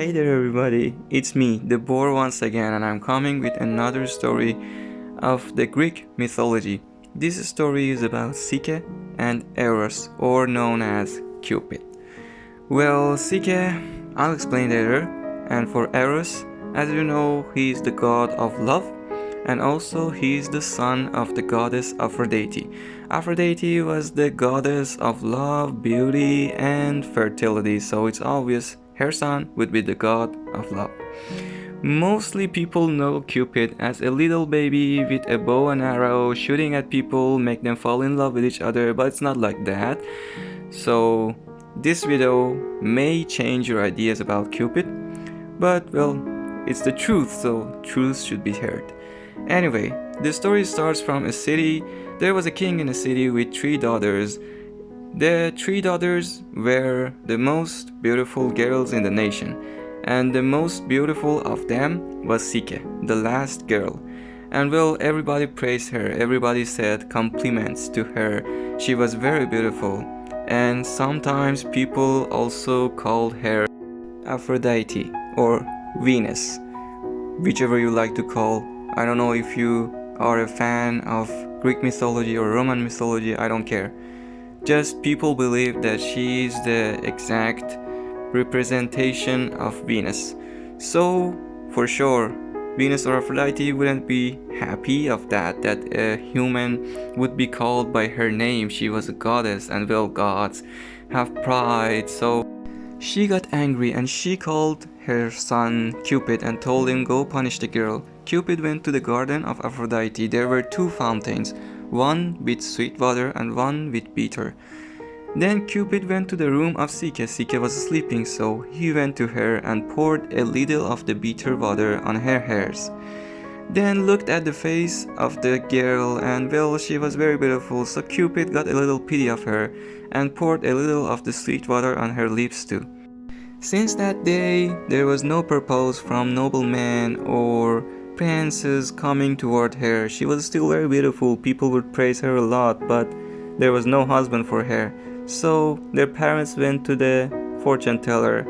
Hey there everybody, it's me, the boar once again, and I'm coming with another story of the Greek mythology. This story is about Psyche and Eros, or known as Cupid. Well, Psyche, I'll explain later, and for Eros, as you know, he is the god of love, and also he is the son of the goddess Aphrodite. Aphrodite was the goddess of love, beauty, and fertility, so it's obvious her son would be the god of love. Mostly people know Cupid as a little baby with a bow and arrow shooting at people, make them fall in love with each other, but it's not like that. So this video may change your ideas about Cupid, but well, it's the truth, so truth should be heard. Anyway, the story starts from a city. There was a king in a city with 3 daughters. The 3 daughters were the most beautiful girls in the nation, and the most beautiful of them was Psyche, the last girl. And well, everybody praised her, everybody said compliments to her. She was very beautiful, and sometimes people also called her Aphrodite or Venus, whichever you like to call. I don't know if you are a fan of Greek mythology or Roman mythology, I don't care. Just people believe that she is the exact representation of Venus. So, for sure, Venus or Aphrodite wouldn't be happy of that a human would be called by her name. She was a goddess, and well, gods have pride, so she got angry and she called her son Cupid and told him go punish the girl. Cupid went to the garden of Aphrodite. There were 2 fountains, one with sweet water and one with bitter. Then Cupid went to the room of Psyche. Psyche was sleeping, so he went to her and poured a little of the bitter water on her hairs. Then looked at the face of the girl, and well, she was very beautiful, so Cupid got a little pity of her and poured a little of the sweet water on her lips too. Since that day, there was no purpose from noblemen or princes coming toward her. She was still very beautiful, people would praise her a lot, but there was no husband for her. So their parents went to the fortune teller.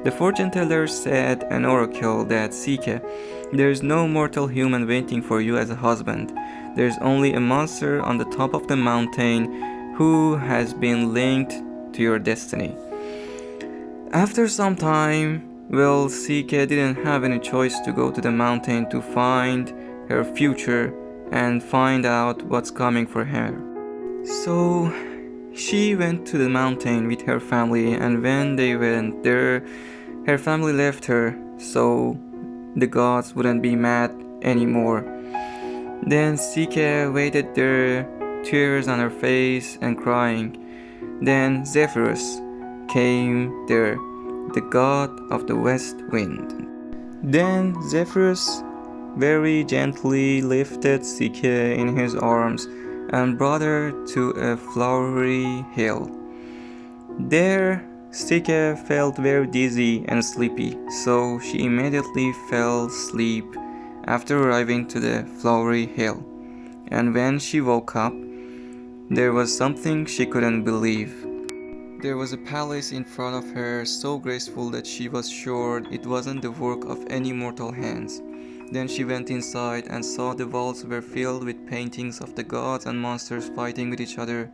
The fortune teller said an oracle that Psyche, there is no mortal human waiting for you as a husband. There is only a monster on the top of the mountain who has been linked to your destiny. After some time, well, Psyche didn't have any choice to go to the mountain to find her future and find out what's coming for her. So she went to the mountain with her family, and when they went there, her family left her, so the gods wouldn't be mad anymore. Then Psyche waited there, tears on her face and crying. Then Zephyrus came there, the god of the west wind. Then Zephyrus very gently lifted Psyche in his arms and brought her to a flowery hill. There, Psyche felt very dizzy and sleepy, so she immediately fell asleep after arriving to the flowery hill. And when she woke up, there was something she couldn't believe. There was a palace in front of her, so graceful that she was sure it wasn't the work of any mortal hands. Then she went inside and saw the walls were filled with paintings of the gods and monsters fighting with each other.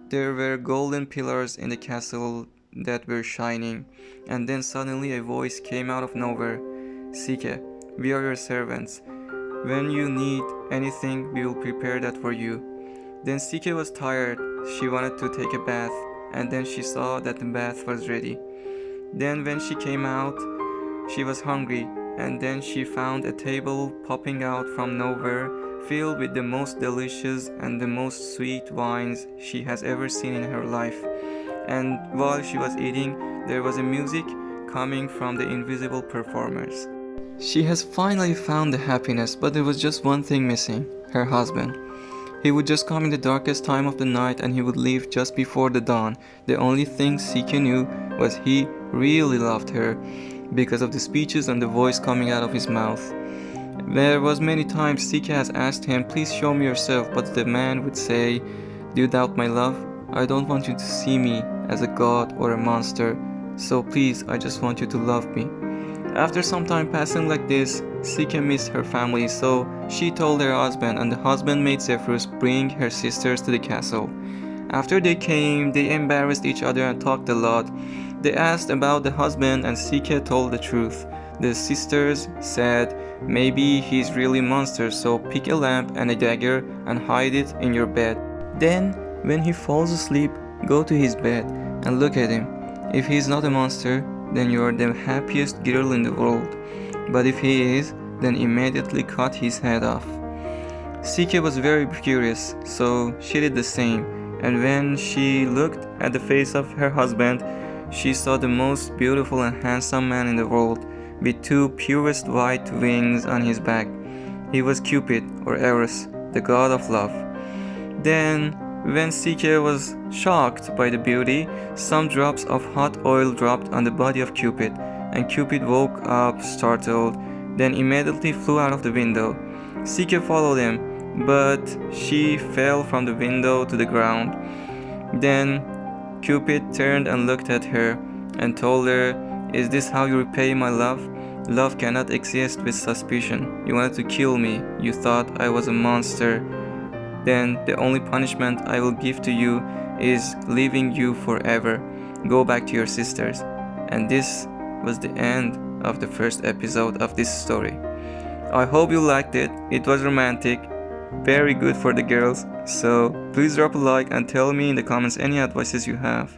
There were golden pillars in the castle that were shining, and then suddenly a voice came out of nowhere. Psyche, we are your servants. When you need anything, we will prepare that for you. Then Psyche was tired, she wanted to take a bath, and then she saw that the bath was ready. Then when she came out, she was hungry, and then she found a table popping out from nowhere, filled with the most delicious and the most sweet wines she has ever seen in her life. And while she was eating, there was a music coming from the invisible performers. She has finally found the happiness, but there was just one thing missing, her husband. He would just come in the darkest time of the night and he would leave just before the dawn. The only thing Psyche knew was he really loved her, because of the speeches and the voice coming out of his mouth. There was many times Psyche has asked him, please show me yourself, but the man would say, do you doubt my love? I don't want you to see me as a god or a monster, so please, I just want you to love me. After some time passing like this, Sika missed her family, so she told her husband, and the husband made Zephyrus bring her sisters to the castle. After they came, they embarrassed each other and talked a lot. They asked about the husband, and Sika told the truth. The sisters said, maybe he's really a monster, so pick a lamp and a dagger and hide it in your bed. Then, when he falls asleep, go to his bed and look at him. If he's not a monster, then you're the happiest girl in the world. But if he is, then immediately cut his head off. Sika was very curious, so she did the same, and when she looked at the face of her husband, she saw the most beautiful and handsome man in the world, with two purest white wings on his back. He was Cupid, or Eros, the god of love. Then, when Sika was shocked by the beauty, some drops of hot oil dropped on the body of Cupid, and Cupid woke up startled, then immediately flew out of the window. Sika followed him, but she fell from the window to the ground. Then Cupid turned and looked at her and told her, "Is this how you repay my love? Love cannot exist with suspicion. You wanted to kill me. You thought I was a monster. Then the only punishment I will give to you is leaving you forever. Go back to your sisters." And this was the end of the first episode of this story. I hope you liked it. It was romantic, very good for the girls. So please drop a like and tell me in the comments any advices you have.